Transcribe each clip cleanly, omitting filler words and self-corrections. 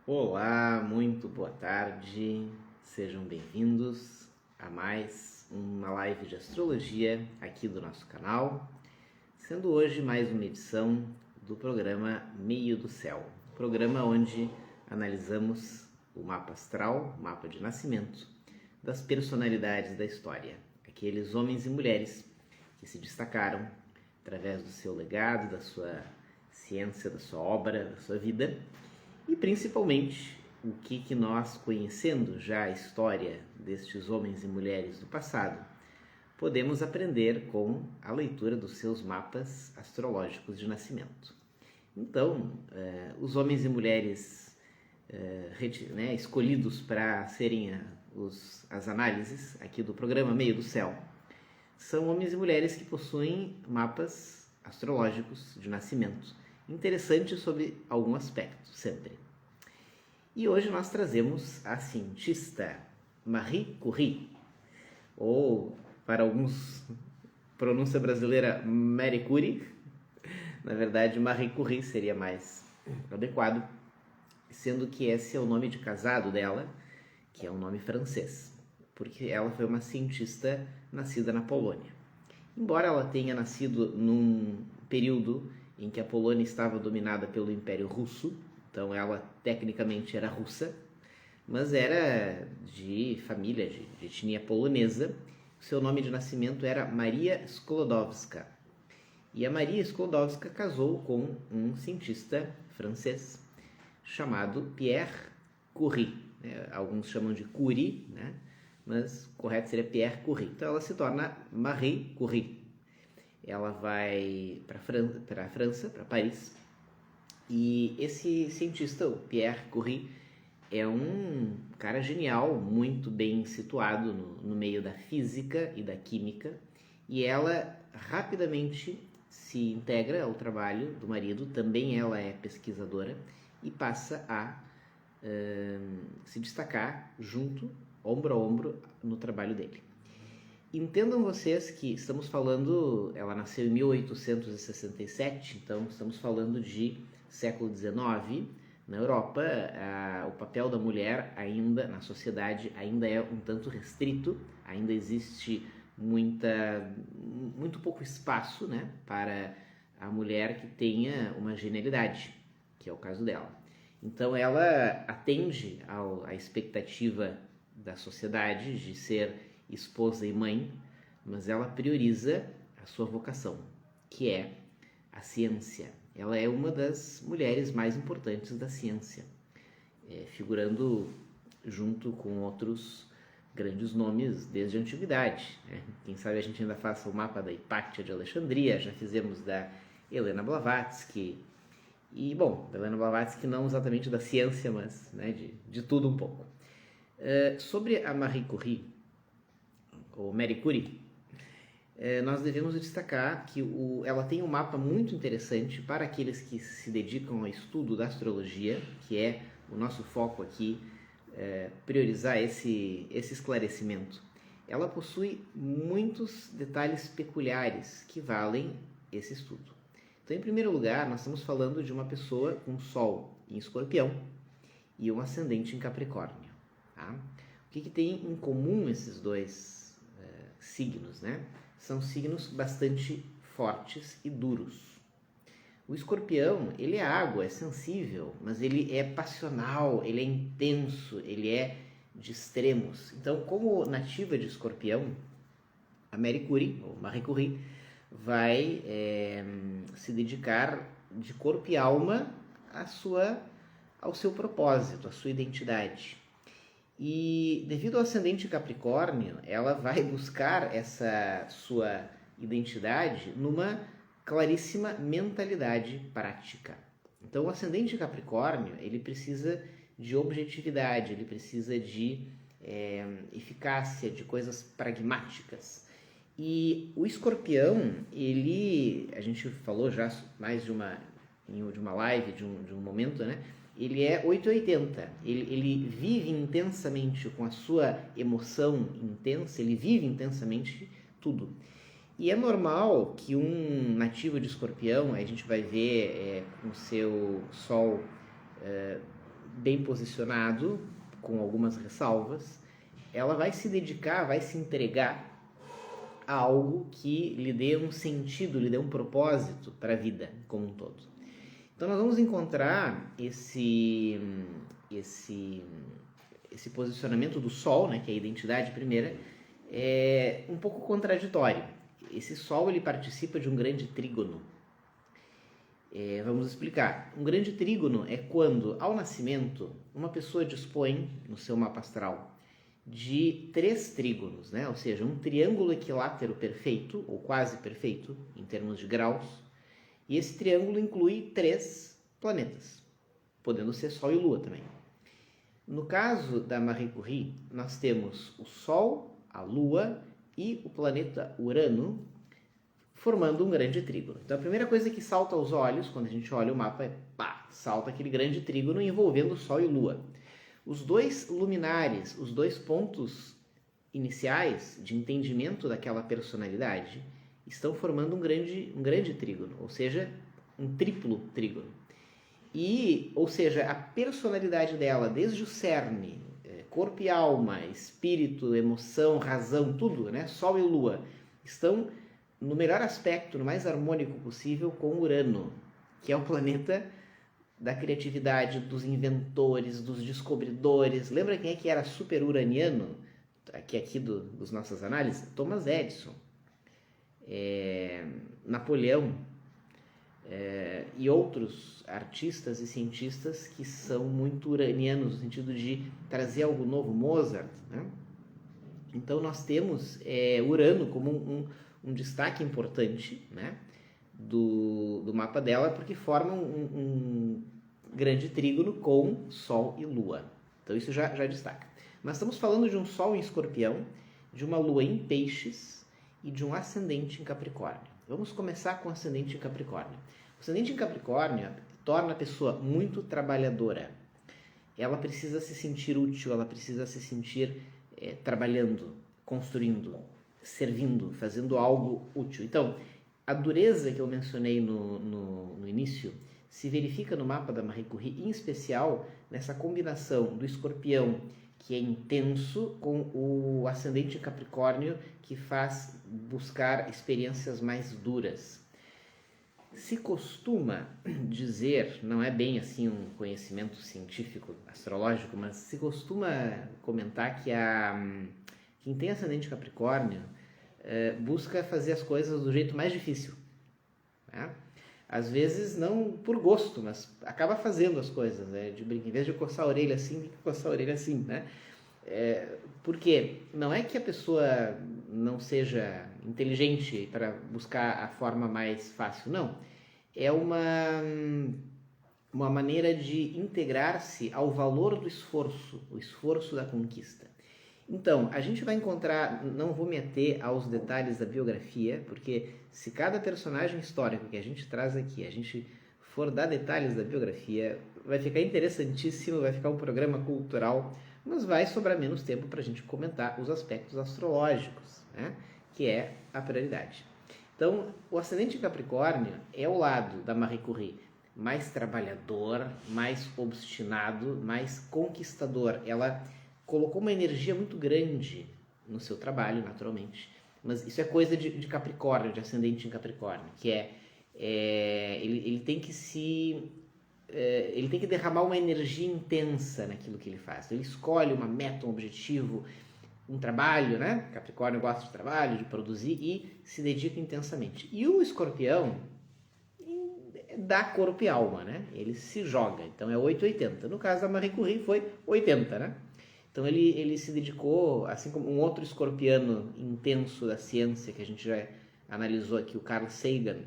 Olá, muito boa tarde, sejam bem-vindos a mais uma live de astrologia aqui do nosso canal, sendo hoje mais uma edição do programa Meio do Céu, programa onde analisamos o mapa astral, o mapa de nascimento das personalidades da história, aqueles homens e mulheres que se destacaram através do seu legado, da sua ciência, da sua obra, da sua vida. E principalmente o que nós, conhecendo já a história destes homens e mulheres do passado, podemos aprender com a leitura dos seus mapas astrológicos de nascimento. Então, os homens e mulheres escolhidos para serem as análises aqui do programa Meio do Céu são homens e mulheres que possuem mapas astrológicos de nascimento interessantes sobre algum aspecto, sempre. E hoje nós trazemos a cientista Marie Curie, ou para alguns, pronúncia brasileira Marie Curie, na verdade Marie Curie seria mais adequado, sendo que esse é o nome de casado dela, que é um nome francês, porque ela foi uma cientista nascida na Polônia. Embora ela tenha nascido num período em que a Polônia estava dominada pelo Império Russo, então ela tecnicamente era russa, mas era de família, de etnia polonesa. O seu nome de nascimento era Maria Sklodowska. E a Maria Sklodowska casou com um cientista francês chamado Pierre Curie. Alguns chamam de Curie, né? Mas o correto seria Pierre Curie. Então ela se torna Marie Curie. Ela vai para a França, para Paris, e esse cientista, o Pierre Curie, é um cara genial, muito bem situado no meio da física e da química, e ela rapidamente se integra ao trabalho do marido, também ela é pesquisadora, e passa a se destacar junto, ombro a ombro, no trabalho dele. Entendam vocês que estamos falando, ela nasceu em 1867, então estamos falando de século XIX. Na Europa, o papel da mulher ainda na sociedade ainda é um tanto restrito, ainda existe muito pouco espaço, né, para a mulher que tenha uma genialidade, que é o caso dela. Então ela atende à expectativa da sociedade de ser esposa e mãe, mas ela prioriza a sua vocação, que é a ciência. Ela é uma das mulheres mais importantes da ciência, figurando junto com outros grandes nomes desde a antiguidade, né? Quem sabe a gente ainda faça o mapa da Hipátia de Alexandria, já fizemos da Helena Blavatsky, e bom, da Helena Blavatsky não exatamente da ciência, mas né, de tudo um pouco. Sobre a Marie Curie, ou Marie Curie, nós devemos destacar que ela tem um mapa muito interessante para aqueles que se dedicam ao estudo da astrologia, que é o nosso foco aqui, priorizar esse esclarecimento. Ela possui muitos detalhes peculiares que valem esse estudo. Então, em primeiro lugar, nós estamos falando de uma pessoa com Sol em Escorpião e um ascendente em Capricórnio. Tá? O que tem em comum esses dois signos, né? São signos bastante fortes e duros. O Escorpião, ele é água, é sensível, mas ele é passional, ele é intenso, ele é de extremos. Então, como nativa de Escorpião, a Marie Curie, ou Marie Curie, vai se dedicar de corpo e alma ao seu propósito, à sua identidade. E devido ao ascendente Capricórnio, ela vai buscar essa sua identidade numa claríssima mentalidade prática. Então, o ascendente Capricórnio, ele precisa de objetividade, ele precisa de eficácia, de coisas pragmáticas. E o Escorpião, a gente falou já mais de uma live, de um momento, né? Ele é 880, ele vive intensamente com a sua emoção intensa, ele vive intensamente tudo. E é normal que um nativo de Escorpião, a gente vai ver com o seu Sol bem posicionado, com algumas ressalvas, ela vai se dedicar, vai se entregar a algo que lhe dê um sentido, lhe dê um propósito para a vida como um todo. Então nós vamos encontrar esse posicionamento do Sol, né, que é a identidade primeira, é um pouco contraditório. Esse Sol ele participa de um grande trígono. Vamos explicar. Um grande trígono é quando, ao nascimento, uma pessoa dispõe, no seu mapa astral, de 3 trígonos, né? Ou seja, um triângulo equilátero perfeito, ou quase perfeito, em termos de graus, e esse triângulo inclui 3 planetas, podendo ser Sol e Lua também. No caso da Marie Curie, nós temos o Sol, a Lua e o planeta Urano, formando um grande trígono. Então a primeira coisa que salta aos olhos quando a gente olha o mapa é, salta aquele grande trígono envolvendo Sol e Lua. Os 2 luminares, os 2 pontos iniciais de entendimento daquela personalidade estão formando um grande trígono, ou seja, um triplo trígono. Ou seja, a personalidade dela, desde o cerne, corpo e alma, espírito, emoção, razão, tudo, né? Sol e Lua, estão no melhor aspecto, no mais harmônico possível com Urano, que é o planeta da criatividade, dos inventores, dos descobridores. Lembra quem é que era super uraniano, aqui dos nossas análises? Thomas Edison, Napoleão, e outros artistas e cientistas que são muito uranianos, no sentido de trazer algo novo, Mozart, né? Então nós temos Urano como um destaque importante, né, do mapa dela, porque forma um grande trígono com Sol e Lua. Então isso já destaca. Mas estamos falando de um Sol em Escorpião, de uma Lua em Peixes e de um ascendente em Capricórnio. Vamos começar com o ascendente em Capricórnio. O ascendente em Capricórnio torna a pessoa muito trabalhadora. Ela precisa se sentir útil, ela precisa se sentir trabalhando, construindo, servindo, fazendo algo útil. Então, a dureza que eu mencionei no início se verifica no mapa da Marie Curie, em especial nessa combinação do Escorpião, que é intenso, com o ascendente Capricórnio, que faz buscar experiências mais duras. Se costuma dizer, não é bem assim um conhecimento científico, astrológico, mas se costuma comentar que quem tem ascendente Capricórnio busca fazer as coisas do jeito mais difícil, né? Às vezes não por gosto, mas acaba fazendo as coisas, né? Em vez de coçar a orelha assim, tem que coçar a orelha assim, né? Porque não é que a pessoa não seja inteligente para buscar a forma mais fácil, não. É uma maneira de integrar-se ao valor do esforço, o esforço da conquista. Então, a gente vai encontrar, não vou me ater aos detalhes da biografia, porque se cada personagem histórico que a gente traz aqui, a gente for dar detalhes da biografia, vai ficar interessantíssimo, vai ficar um programa cultural, mas vai sobrar menos tempo para a gente comentar os aspectos astrológicos, né? Que é a prioridade. Então, o ascendente Capricórnio é o lado da Marie Curie mais trabalhador, mais obstinado, mais conquistador. Ela colocou uma energia muito grande no seu trabalho, naturalmente, mas isso é coisa de Capricórnio, de ascendente em Capricórnio, que ele tem que ele tem que derramar uma energia intensa naquilo que ele faz. Ele escolhe uma meta, um objetivo, um trabalho, né? Capricórnio gosta de trabalho, de produzir e se dedica intensamente. E o Escorpião dá corpo e alma, né? Ele se joga, então é 880. No caso da Marie Curie foi 80, né? Então ele se dedicou, assim como um outro escorpiano intenso da ciência que a gente já analisou aqui, o Carl Sagan,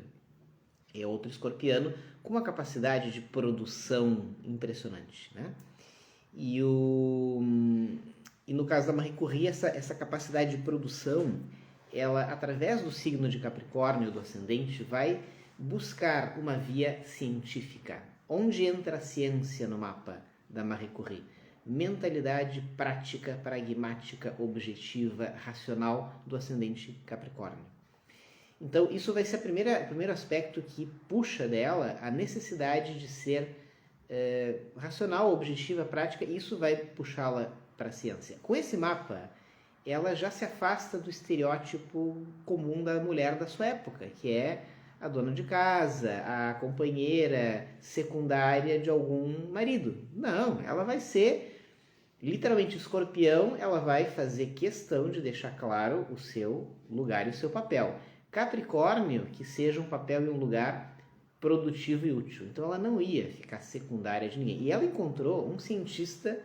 é outro escorpiano com uma capacidade de produção impressionante, né? E no caso da Marie Curie, essa capacidade de produção, ela, através do signo de Capricórnio, do ascendente, vai buscar uma via científica. Onde entra a ciência no mapa da Marie Curie? Mentalidade prática, pragmática, objetiva, racional do ascendente Capricórnio. Então, isso vai ser o primeiro aspecto que puxa dela a necessidade de ser racional, objetiva, prática, e isso vai puxá-la para a ciência. Com esse mapa, ela já se afasta do estereótipo comum da mulher da sua época, que é a dona de casa, a companheira secundária de algum marido. Não, ela vai ser literalmente escorpião, ela vai fazer questão de deixar claro o seu lugar e o seu papel. Capricórnio, que seja um papel e um lugar produtivo e útil. Então ela não ia ficar secundária de ninguém. E ela encontrou um cientista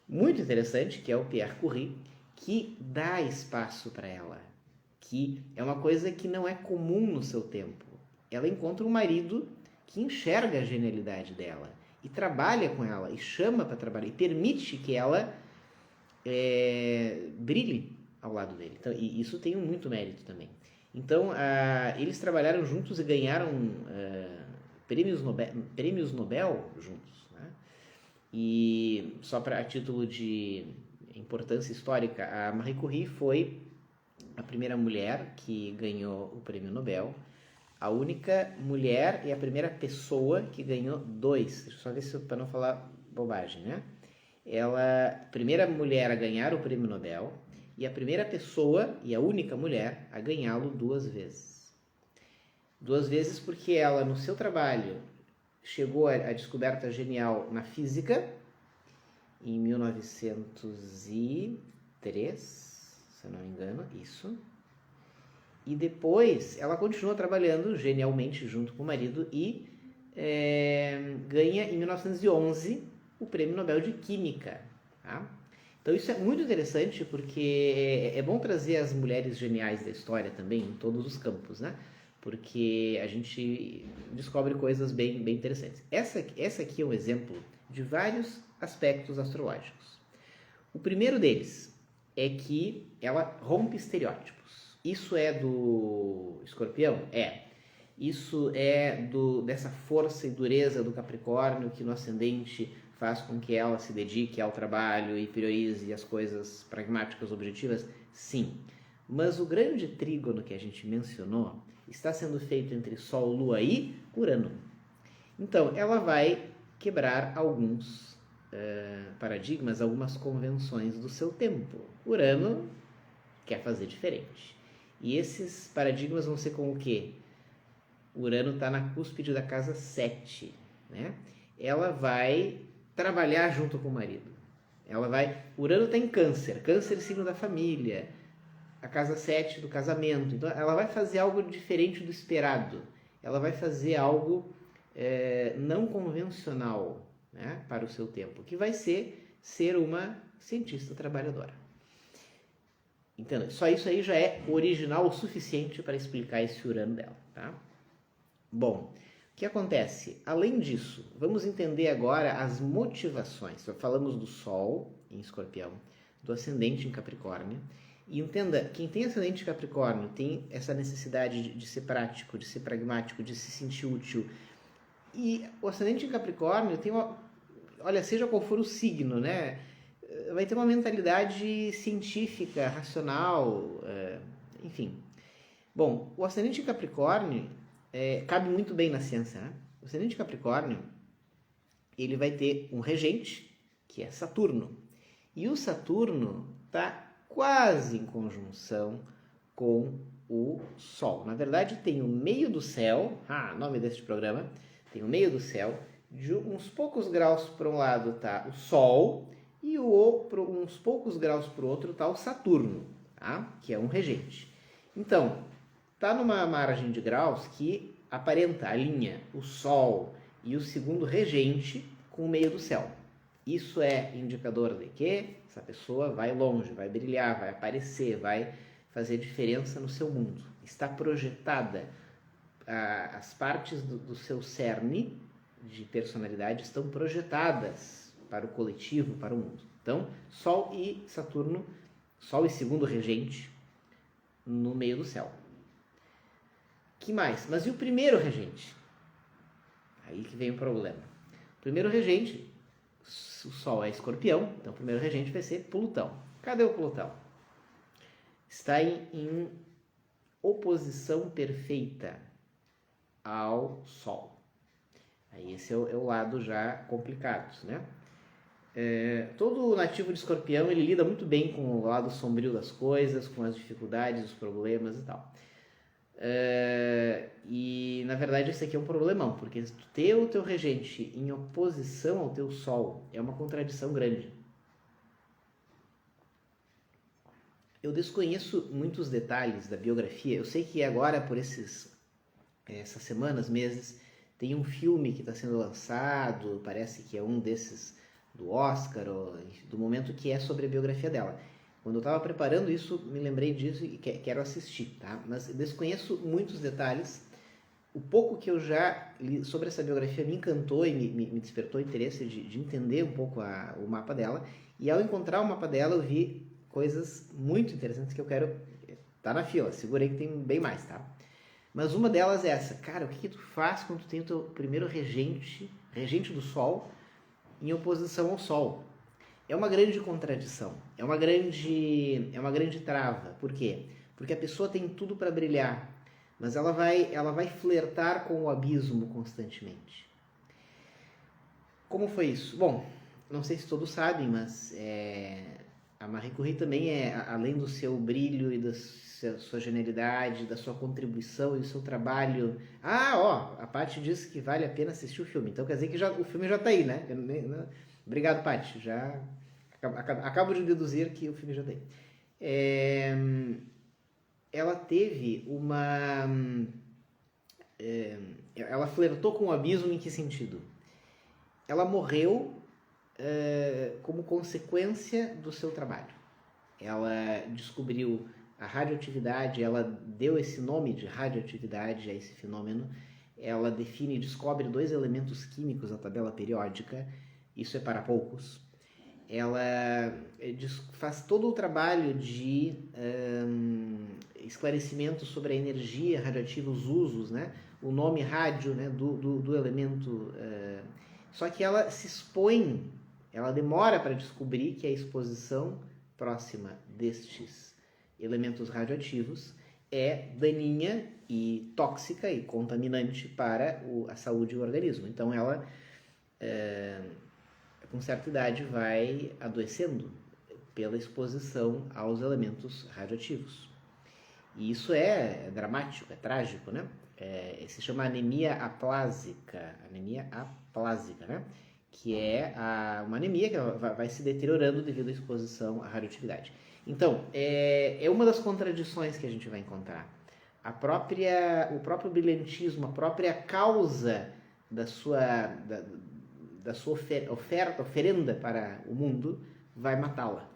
muito interessante, que é o Pierre Curie, que dá espaço para ela, que é uma coisa que não é comum no seu tempo. Ela encontra um marido que enxerga a genialidade dela e trabalha com ela, e chama para trabalhar, e permite que ela brilhe ao lado dele. Então, e isso tem muito mérito também. Então, eles trabalharam juntos e ganharam prêmios Nobel juntos. Né? E só para título de importância histórica, a Marie Curie foi a primeira mulher que ganhou o prêmio Nobel, a única mulher e a primeira pessoa que ganhou 2. Deixa eu só ver se para não falar bobagem, né? Ela, primeira mulher a ganhar o prêmio Nobel e a primeira pessoa e a única mulher a ganhá-lo 2 vezes. 2 vezes porque ela, no seu trabalho, chegou à descoberta genial na física em 1903, se eu não me engano, isso. E depois ela continua trabalhando genialmente junto com o marido e ganha em 1911 o Prêmio Nobel de Química. Tá? Então isso é muito interessante porque é bom trazer as mulheres geniais da história também em todos os campos, né? Porque a gente descobre coisas bem interessantes. Essa aqui é um exemplo de vários aspectos astrológicos. O primeiro deles é que ela rompe estereótipos. Isso é do Escorpião? É. Isso é dessa força e dureza do Capricórnio que no ascendente faz com que ela se dedique ao trabalho e priorize as coisas pragmáticas, objetivas? Sim. Mas o grande trígono que a gente mencionou está sendo feito entre Sol, Lua e Urano. Então, ela vai quebrar alguns paradigmas, algumas convenções do seu tempo. Urano quer fazer diferente. E esses paradigmas vão ser com o quê? Urano está na cúspide da casa 7, né? Ela vai trabalhar junto com o marido. Urano está em Câncer, Câncer signo da família, a casa 7 do casamento. Então ela vai fazer algo diferente do esperado. Ela vai fazer algo não convencional, né, para o seu tempo, que vai ser uma cientista trabalhadora. Entenda, só isso aí já é original o suficiente para explicar esse Urano dela, tá? Bom, o que acontece? Além disso, vamos entender agora as motivações. Falamos do Sol em Escorpião, do ascendente em Capricórnio. E entenda, quem tem ascendente em Capricórnio tem essa necessidade de ser prático, de ser pragmático, de se sentir útil. E o ascendente em Capricórnio tem olha, seja qual for o signo, né? Vai ter uma mentalidade científica, racional, enfim. Bom, o ascendente em Capricórnio cabe muito bem na ciência, né? O ascendente em Capricórnio, ele vai ter um regente, que é Saturno. E o Saturno está quase em conjunção com o Sol. Na verdade, tem o meio do céu, nome deste programa, tem o meio do céu, de uns poucos graus para um lado está o Sol, e uns poucos graus para o outro está o Saturno, tá? Que é um regente. Então, está numa margem de graus que aparenta, alinha o Sol e o segundo regente com o meio do céu. Isso é indicador de que essa pessoa vai longe, vai brilhar, vai aparecer, vai fazer diferença no seu mundo. Está projetada, as partes do seu cerne de personalidade estão projetadas para o coletivo, para o mundo. Então, Sol e Saturno, Sol e segundo regente no meio do céu. Que mais? Mas e o primeiro regente? Aí que vem o problema. O primeiro regente, o Sol é Escorpião, então o primeiro regente vai ser Plutão. Cadê o Plutão? Está em oposição perfeita ao Sol. Aí esse é o lado já complicado, né? Todo nativo de Escorpião, ele lida muito bem com o lado sombrio das coisas, com as dificuldades, os problemas e tal. E na verdade esse aqui é um problemão, porque ter o teu regente em oposição ao teu sol é uma contradição grande. Eu desconheço muitos detalhes da biografia. Eu sei que agora, por essas semanas, meses, tem um filme que está sendo lançado, parece que é um desses do Oscar, ou do momento, que é sobre a biografia dela. Quando eu estava preparando isso, me lembrei disso e quero assistir, tá? Mas desconheço muitos detalhes. O pouco que eu já li sobre essa biografia me encantou e me despertou interesse de entender um pouco o mapa dela. E ao encontrar o mapa dela, eu vi coisas muito interessantes que eu quero... Tá na fila, segurei que tem bem mais, tá? Mas uma delas é essa. Cara, o que tu faz quando tu tem o teu primeiro regente do Sol, em oposição ao Sol? É uma grande contradição, é uma grande trava. Por quê? Porque a pessoa tem tudo para brilhar, mas ela vai flertar com o abismo constantemente. Como foi isso? Bom, não sei se todos sabem, mas a Marie Curie também além do seu brilho e da sua genialidade, da sua contribuição e do seu trabalho. A Paty disse que vale a pena assistir o filme, então quer dizer que o filme já está aí, né? Obrigado, Paty. Já acabo de deduzir que o filme já tem. Ela teve uma... ela flertou com o abismo em que sentido? Ela morreu como consequência do seu trabalho. Ela descobriu a radioatividade, ela deu esse nome de radioatividade a esse fenômeno. Ela define e descobre 2 elementos químicos da tabela periódica. Isso é para poucos. Ela faz todo o trabalho de esclarecimento sobre a energia radioativa, os usos, né? O nome rádio, né? do elemento. Só que ela se expõe, ela demora para descobrir que a exposição próxima destes elementos radioativos é daninha e tóxica e contaminante para a saúde do organismo. Então ela... com certa idade vai adoecendo pela exposição aos elementos radioativos. E isso é dramático, é trágico, né? Se chama anemia aplásica, né? Que é uma anemia que vai se deteriorando devido à exposição à radioatividade. Então, é uma das contradições que a gente vai encontrar. O próprio brilhantismo, a própria causa da sua oferenda para o mundo vai matá-la.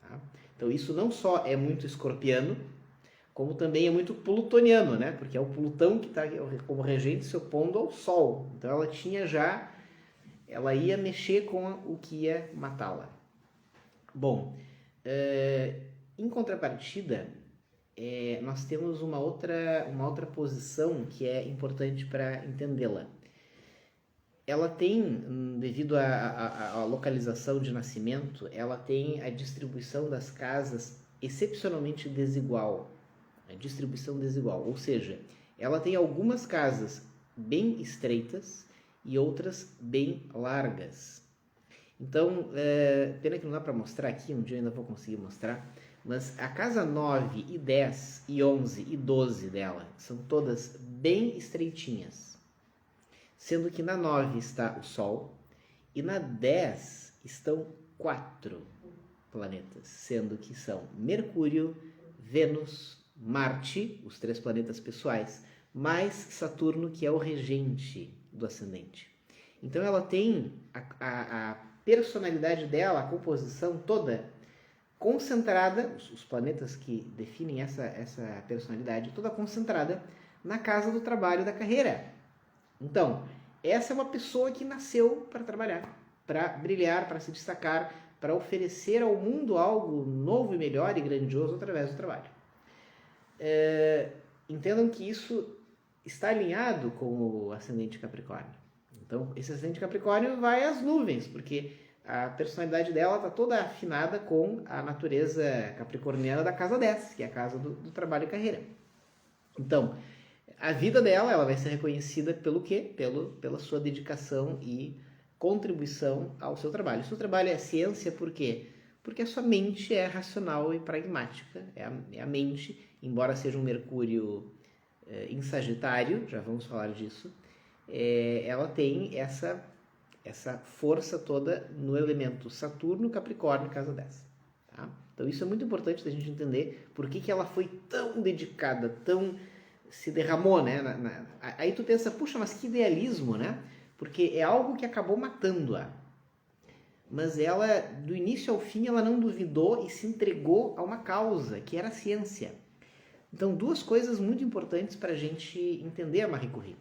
Tá? Então isso não só é muito escorpiano, como também é muito plutoniano, né? Porque é o Plutão que está como regente se opondo ao Sol. Então ela ia mexer com o que ia matá-la. Bom, em contrapartida, nós temos uma outra posição que é importante para entendê-la. Ela tem, devido à localização de nascimento, ela tem a distribuição das casas excepcionalmente desigual. A distribuição desigual, ou seja, ela tem algumas casas bem estreitas e outras bem largas. Então, pena que não dá para mostrar aqui, um dia eu ainda vou conseguir mostrar, mas a casa 9 e 10 e 11 e 12 dela são todas bem estreitinhas. Sendo que na 9 está o Sol e na 10 estão 4 planetas, sendo que são Mercúrio, Vênus, Marte, os 3 planetas pessoais, mais Saturno, que é o regente do ascendente. Então ela tem a personalidade dela, a composição toda concentrada, os planetas que definem essa personalidade, toda concentrada na casa do trabalho, da carreira. Então, essa é uma pessoa que nasceu para trabalhar, para brilhar, para se destacar, para oferecer ao mundo algo novo e melhor e grandioso através do trabalho. Entendam que isso está alinhado com o ascendente Capricórnio. Então, esse ascendente Capricórnio vai às nuvens, porque a personalidade dela está toda afinada com a natureza capricorniana da casa 10, que é a casa do trabalho e carreira. Então, a vida dela, ela vai ser reconhecida pelo quê? Pela sua dedicação e contribuição ao seu trabalho. O seu trabalho é ciência por quê? Porque a sua mente é racional e pragmática. É a mente, embora seja um Mercúrio em Sagitário, já vamos falar disso, ela tem essa força toda no elemento Saturno, Capricórnio, casa 10. Tá? Então isso é muito importante da gente entender por que ela foi tão dedicada, tão se derramou, né? Aí tu pensa, puxa, mas que idealismo, né? Porque é algo que acabou matando-a. Mas ela, do início ao fim, ela não duvidou e se entregou a uma causa, que era a ciência. Então, duas coisas muito importantes para a gente entender a Marie Curie.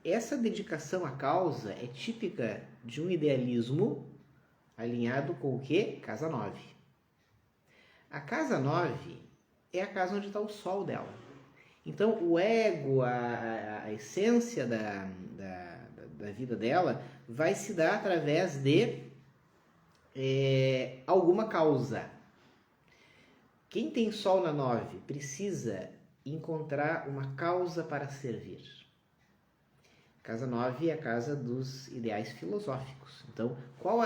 Essa dedicação à causa é típica de um idealismo alinhado com o quê? Casa 9. A casa 9 é a casa onde está o sol dela. Então, o ego, a essência da vida dela vai se dar através de alguma causa. Quem tem sol na 9 precisa encontrar uma causa para servir. Casa 9 é a casa dos ideais filosóficos. Então, qual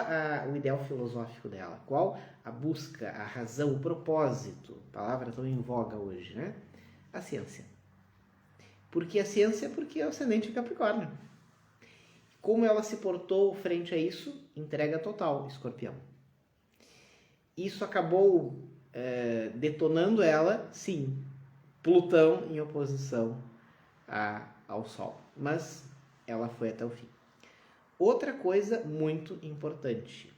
o ideal filosófico dela? Qual a busca, a razão, o propósito? Palavra tão em voga hoje, né? A ciência. Por que a ciência? Porque é o ascendente Capricórnio. Como ela se portou frente a isso? Entrega total, Escorpião. Isso acabou detonando ela, sim, Plutão em oposição ao Sol. Mas ela foi até o fim. Outra coisa muito importante.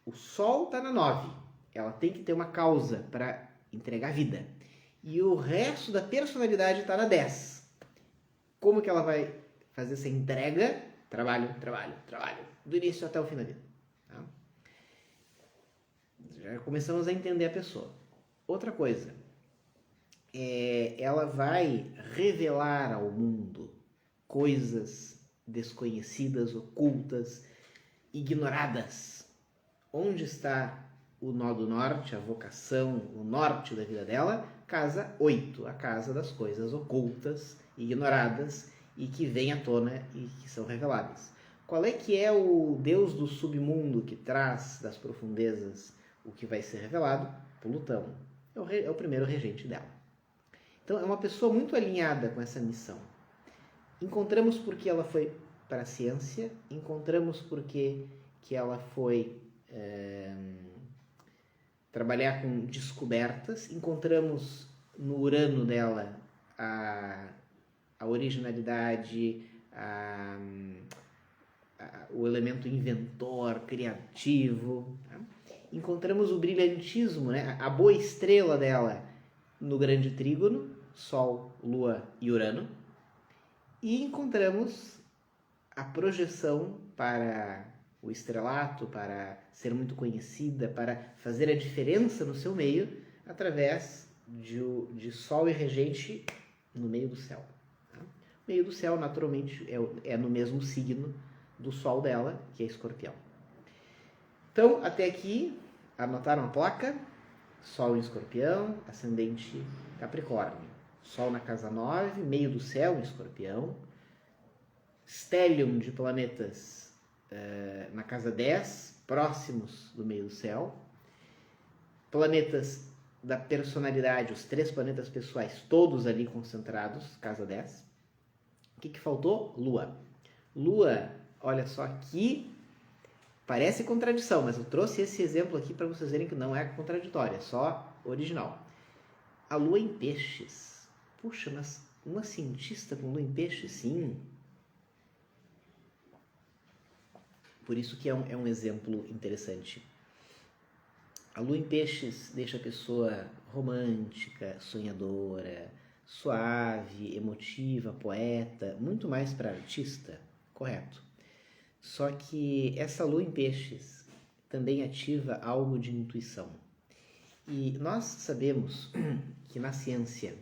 O Sol está na 9. Ela tem que ter uma causa para entregar vida. E o resto da personalidade está na 10. Como que ela vai fazer essa entrega? Trabalho, trabalho, trabalho. Do início até o fim da vida. Tá? Já começamos a entender a pessoa. Outra coisa. Ela vai revelar ao mundo coisas desconhecidas, ocultas, ignoradas. Onde está o nó do norte, a vocação, o norte da vida dela? Casa 8, a casa das coisas ocultas, ignoradas e que vêm à tona e que são reveladas. Qual é que é o Deus do submundo que traz das profundezas o que vai ser revelado? Plutão. É o primeiro regente dela. Então é uma pessoa muito alinhada com essa missão. Encontramos porque ela foi para a ciência, encontramos porque que ela foi trabalhar com descobertas, encontramos no Urano dela a originalidade, o elemento inventor, criativo. Tá? Encontramos o brilhantismo, né? A boa estrela dela no grande trígono, Sol, Lua e Urano. E encontramos a projeção para o estrelato, para ser muito conhecida, para fazer a diferença no seu meio, através de Sol e regente no meio do céu. Tá? O meio do céu, naturalmente, é no mesmo signo do Sol dela, que é Escorpião. Então, até aqui, anotaram a placa? Sol em Escorpião, ascendente Capricórnio. Sol na casa 9, meio do céu em Escorpião. Stellium de planetas na casa 10, próximos do meio do céu. Planetas da personalidade, os 3 planetas pessoais, todos ali concentrados, casa 10. O que faltou? Lua. Lua, olha só aqui, parece contradição, mas eu trouxe esse exemplo aqui para vocês verem que não é contraditório, é só original. A Lua em Peixes. Puxa, mas uma cientista com Lua em Peixes, sim. Por isso que é um exemplo interessante. A Lua em Peixes deixa a pessoa romântica, sonhadora, suave, emotiva, poeta, muito mais para artista, correto. Só que essa Lua em Peixes também ativa algo de intuição. E nós sabemos que na ciência,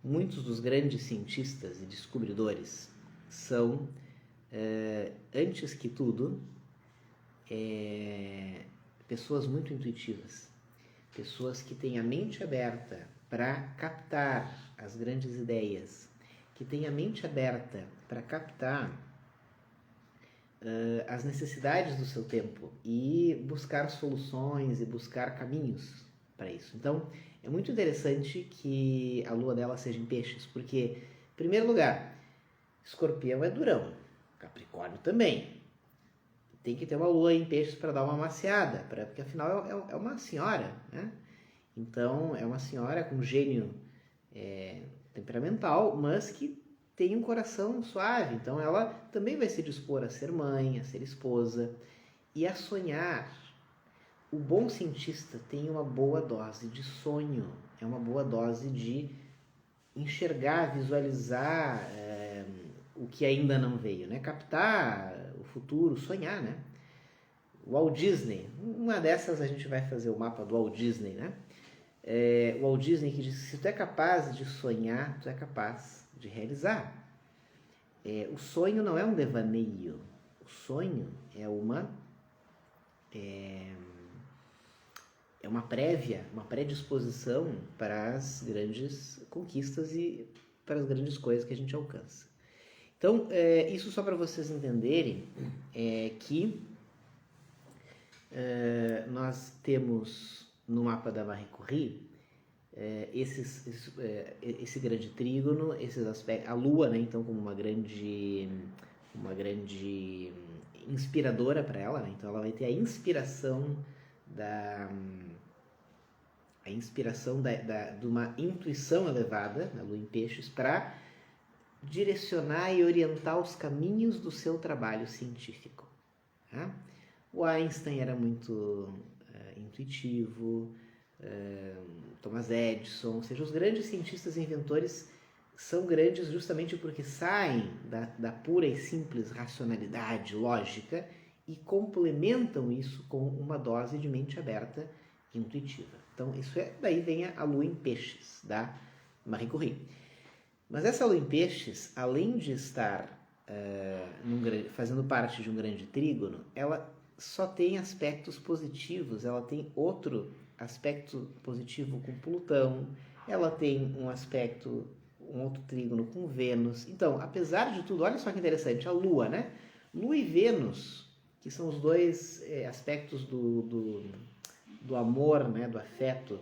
muitos dos grandes cientistas e descobridores são, antes que tudo, pessoas muito intuitivas, pessoas que têm a mente aberta para captar as grandes ideias, que tem a mente aberta para captar as necessidades do seu tempo e buscar soluções e buscar caminhos para isso. Então, é muito interessante que a lua dela seja em peixes, porque, em primeiro lugar, Escorpião é durão, Capricórnio também. Tem que ter uma lua em peixes para dar uma maciada, porque afinal é uma senhora, né? Então, é uma senhora com gênio temperamental, mas que tem um coração suave. Então, ela também vai se dispor a ser mãe, a ser esposa e a sonhar. O bom cientista tem uma boa dose de sonho, é uma boa dose de enxergar, visualizar o que ainda não veio, né? Captar o futuro, sonhar, né? O Walt Disney, uma dessas a gente vai fazer o mapa do Walt Disney, né? O Walt Disney que diz que se tu é capaz de sonhar, tu é capaz de realizar. O sonho não é um devaneio, o sonho é uma prévia, uma predisposição para as grandes conquistas e para as grandes coisas que a gente alcança. Então, isso só para vocês entenderem que nós temos no mapa da Marie Curie esse grande trígono, esses aspectos, a Lua, né, então, como uma grande inspiradora para ela, né? Então ela vai ter a inspiração de uma intuição elevada, na Lua em Peixes, para direcionar e orientar os caminhos do seu trabalho científico. Tá? O Einstein era muito intuitivo, Thomas Edison, ou seja, os grandes cientistas e inventores são grandes justamente porque saem da pura e simples racionalidade lógica e complementam isso com uma dose de mente aberta e intuitiva. Então, daí vem a Lua em Peixes, da Marie Curie. Mas essa Lua em Peixes, além de estar fazendo parte de um grande trígono, ela só tem aspectos positivos, ela tem outro aspecto positivo com Plutão, ela tem um outro trígono com Vênus. Então, apesar de tudo, olha só que interessante, a Lua, né? Lua e Vênus, que são os dois aspectos do amor, né? Do afeto,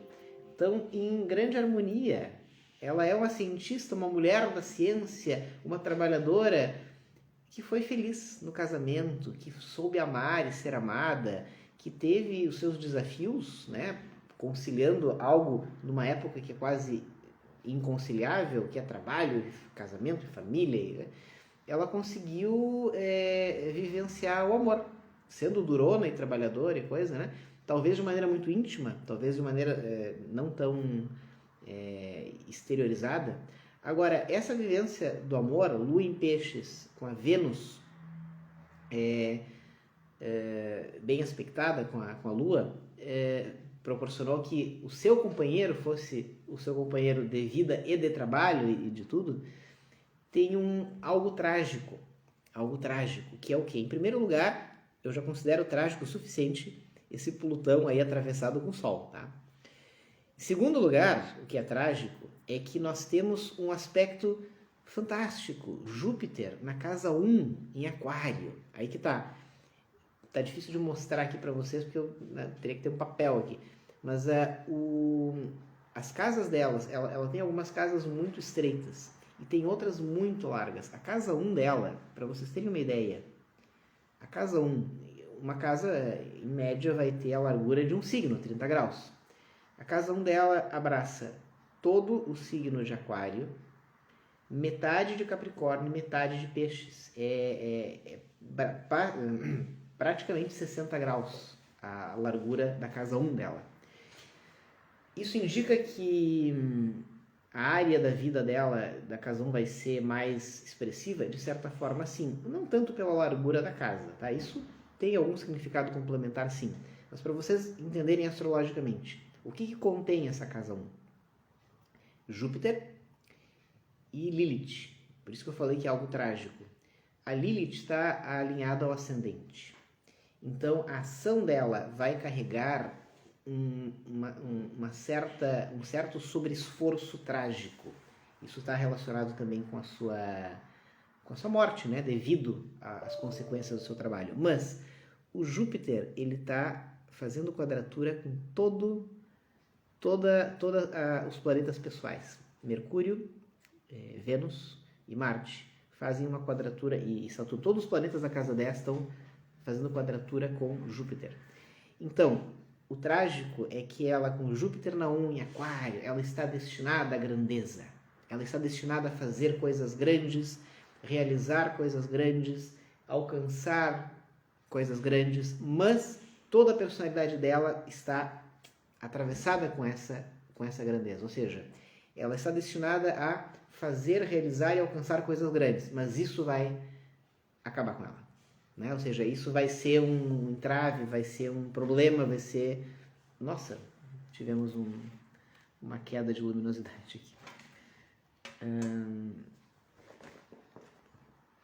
estão em grande harmonia. Ela é uma cientista, uma mulher da ciência, uma trabalhadora que foi feliz no casamento, que soube amar e ser amada, que teve os seus desafios, né? Conciliando algo numa época que é quase inconciliável, que é trabalho, casamento e família, né? Ela conseguiu vivenciar o amor, sendo durona e trabalhadora e coisa, né? Talvez de maneira muito íntima, talvez de maneira não tão exteriorizada. Agora, essa vivência do amor, Lua em Peixes, com a Vênus bem aspectada com a Lua, proporcionou que o seu companheiro fosse o seu companheiro de vida e de trabalho e de tudo, tem algo trágico, que é o quê? Em primeiro lugar, eu já considero trágico o suficiente esse Plutão aí atravessado com o Sol, tá? Em segundo lugar, o que é trágico é que nós temos um aspecto fantástico, Júpiter na casa 1 em Aquário. Aí que tá difícil de mostrar aqui para vocês porque eu teria que ter um papel aqui. Mas as casas delas, ela tem algumas casas muito estreitas e tem outras muito largas. A casa 1 dela, para vocês terem uma ideia, a casa 1, uma casa em média vai ter a largura de um signo, 30 graus. A casa 1 dela abraça todo o signo de Aquário, metade de Capricórnio, metade de Peixes. Praticamente 60 graus a largura da casa 1 dela. Isso indica que a área da vida dela, da casa 1, vai ser mais expressiva? De certa forma, sim. Não tanto pela largura da casa, tá? Isso tem algum significado complementar, sim. Mas para vocês entenderem astrologicamente, o que contém essa casa 1? Júpiter e Lilith. Por isso que eu falei que é algo trágico. A Lilith está alinhada ao ascendente. Então, a ação dela vai carregar um certo sobreesforço trágico. Isso está relacionado também com a sua morte, né? Devido às consequências do seu trabalho. Mas o Júpiter, ele está fazendo quadratura com todos os planetas pessoais. Mercúrio, Vênus e Marte fazem uma quadratura, e Saturno, todos os planetas da casa 10 estão fazendo quadratura com Júpiter. Então, o trágico é que ela, com Júpiter na 1 em Aquário, ela está destinada à grandeza. Ela está destinada a fazer coisas grandes, realizar coisas grandes, alcançar coisas grandes, mas toda a personalidade dela está atravessada com essa grandeza. Ou seja, ela está destinada a fazer, realizar e alcançar coisas grandes, mas isso vai acabar com ela. Né? Ou seja, isso vai ser um entrave, vai ser um problema, vai ser... Nossa, tivemos uma queda de luminosidade aqui.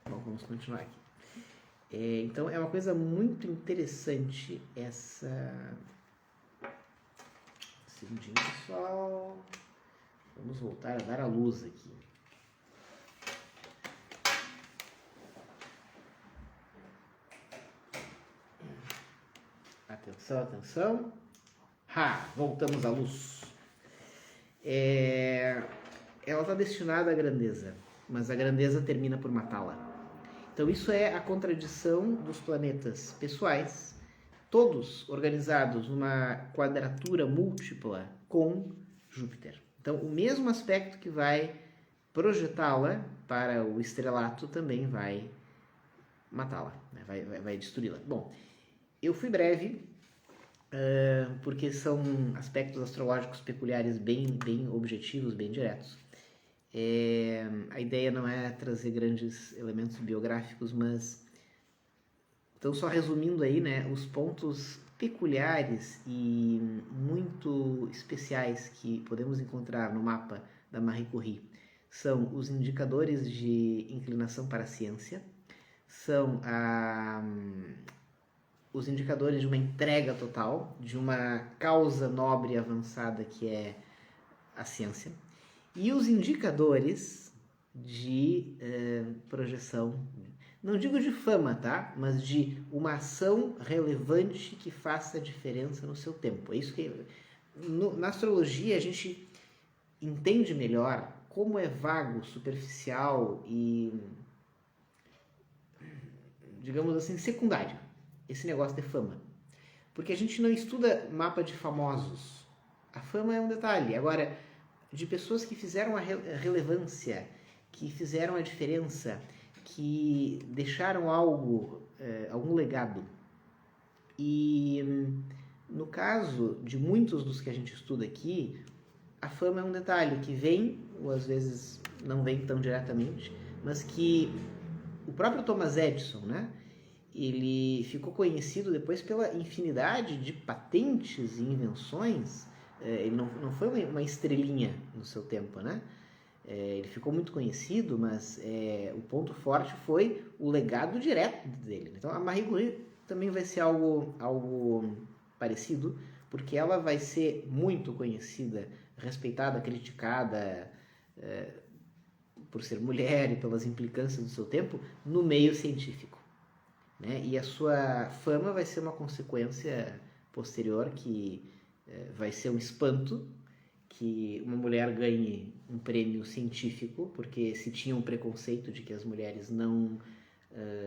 Bom, vamos continuar aqui. Então, é uma coisa muito interessante essa... Segundinho, pessoal. Vamos voltar a dar a luz aqui. Atenção, atenção. Voltamos à luz. Ela está destinada à grandeza, mas a grandeza termina por matá-la. Então isso é a contradição dos planetas pessoais, todos organizados numa quadratura múltipla com Júpiter. Então o mesmo aspecto que vai projetá-la para o estrelato também vai matá-la, né? vai destruí-la. Bom, eu fui breve, porque são aspectos astrológicos peculiares bem objetivos, bem diretos. A ideia não é trazer grandes elementos biográficos, mas... Então, só resumindo aí, né, os pontos peculiares e muito especiais que podemos encontrar no mapa da Marie Curie são os indicadores de inclinação para a ciência, são os indicadores de uma entrega total, de uma causa nobre e avançada que é a ciência, e os indicadores de projeção, não digo de fama, tá? Mas de uma ação relevante que faça diferença no seu tempo. É isso que na astrologia a gente entende melhor como é vago, superficial e, digamos assim, secundário esse negócio de fama. Porque a gente não estuda mapa de famosos. A fama é um detalhe. Agora, de pessoas que fizeram a relevância, que fizeram a diferença, que deixaram algum legado. E no caso de muitos dos que a gente estuda aqui, a fama é um detalhe que vem, ou às vezes não vem tão diretamente, mas que o próprio Thomas Edison, né? Ele ficou conhecido depois pela infinidade de patentes e invenções. Ele não foi uma estrelinha no seu tempo, né? Ele ficou muito conhecido, mas o ponto forte foi o legado direto dele. Então, a Marie Curie também vai ser algo parecido, porque ela vai ser muito conhecida, respeitada, criticada por ser mulher e pelas implicâncias do seu tempo no meio científico. Né? E a sua fama vai ser uma consequência posterior que vai ser um espanto que uma mulher ganhe um prêmio científico, porque se tinha um preconceito de que as mulheres não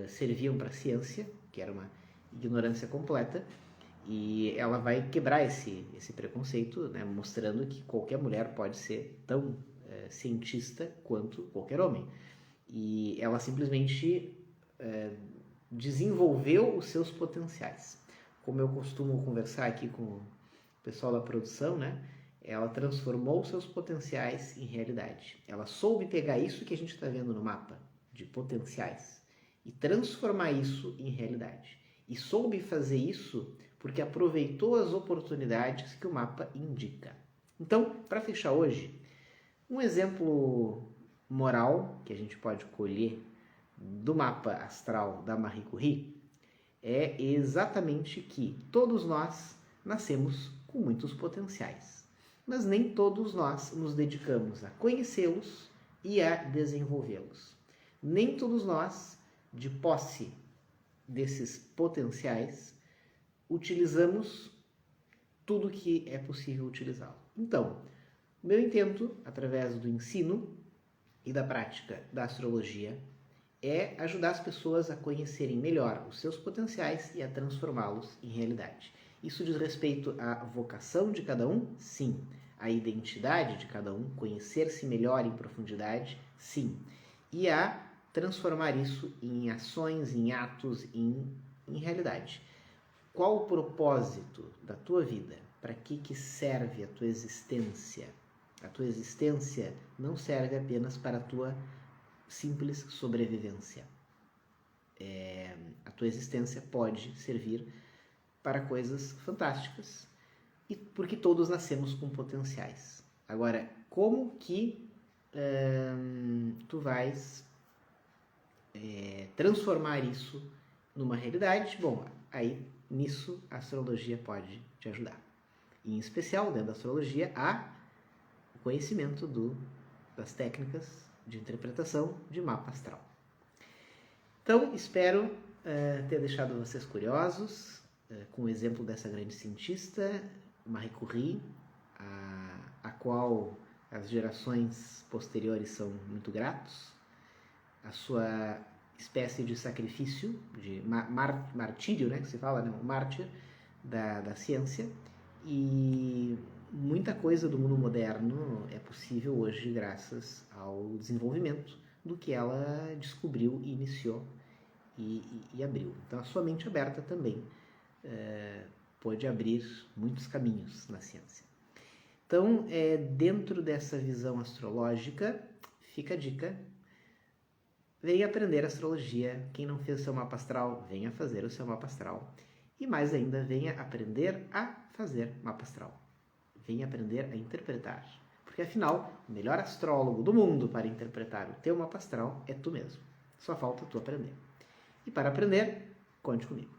serviam para a ciência, que era uma ignorância completa, e ela vai quebrar esse preconceito, né? Mostrando que qualquer mulher pode ser tão cientista quanto qualquer homem. E ela simplesmente desenvolveu os seus potenciais. Como eu costumo conversar aqui com o pessoal da produção, né? Ela transformou seus potenciais em realidade. Ela soube pegar isso que a gente está vendo no mapa, de potenciais, e transformar isso em realidade. E soube fazer isso porque aproveitou as oportunidades que o mapa indica. Então, para fechar hoje, um exemplo moral que a gente pode colher do mapa astral da Marie Curie é exatamente que todos nós nascemos com muitos potenciais, mas nem todos nós nos dedicamos a conhecê-los e a desenvolvê-los. Nem todos nós, de posse desses potenciais, utilizamos tudo que é possível utilizá-lo. Então, o meu intento, através do ensino e da prática da astrologia, é ajudar as pessoas a conhecerem melhor os seus potenciais e a transformá-los em realidade. Isso diz respeito à vocação de cada um? Sim. À identidade de cada um, conhecer-se melhor em profundidade? Sim. E a transformar isso em ações, em atos, em realidade. Qual o propósito da tua vida? Para que serve a tua existência? A tua existência não serve apenas para a tua simples sobrevivência. A tua existência pode servir para coisas fantásticas, e porque todos nascemos com potenciais. Agora, como que tu vais transformar isso numa realidade? Bom, aí nisso a astrologia pode te ajudar. E, em especial, dentro da astrologia, há o conhecimento das técnicas de interpretação de mapa astral. Então, espero ter deixado vocês curiosos com o exemplo dessa grande cientista, Marie Curie, a qual as gerações posteriores são muito gratos, a sua espécie de sacrifício, de martírio, né, que se fala, né, o mártir da ciência, e muita coisa do mundo moderno é possível hoje graças ao desenvolvimento do que ela descobriu, iniciou e abriu. Então, a sua mente aberta também pode abrir muitos caminhos na ciência. Então, dentro dessa visão astrológica, fica a dica: venha aprender astrologia. Quem não fez o seu mapa astral, venha fazer o seu mapa astral. E mais ainda, venha aprender a fazer mapa astral. Venha aprender a interpretar. Porque afinal, o melhor astrólogo do mundo para interpretar o teu mapa astral é tu mesmo. Só falta tu aprender. E para aprender, conte comigo.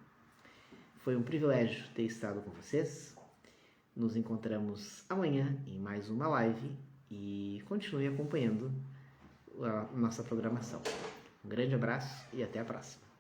Foi um privilégio ter estado com vocês. Nos encontramos amanhã em mais uma live e continue acompanhando a nossa programação. Um grande abraço e até a próxima.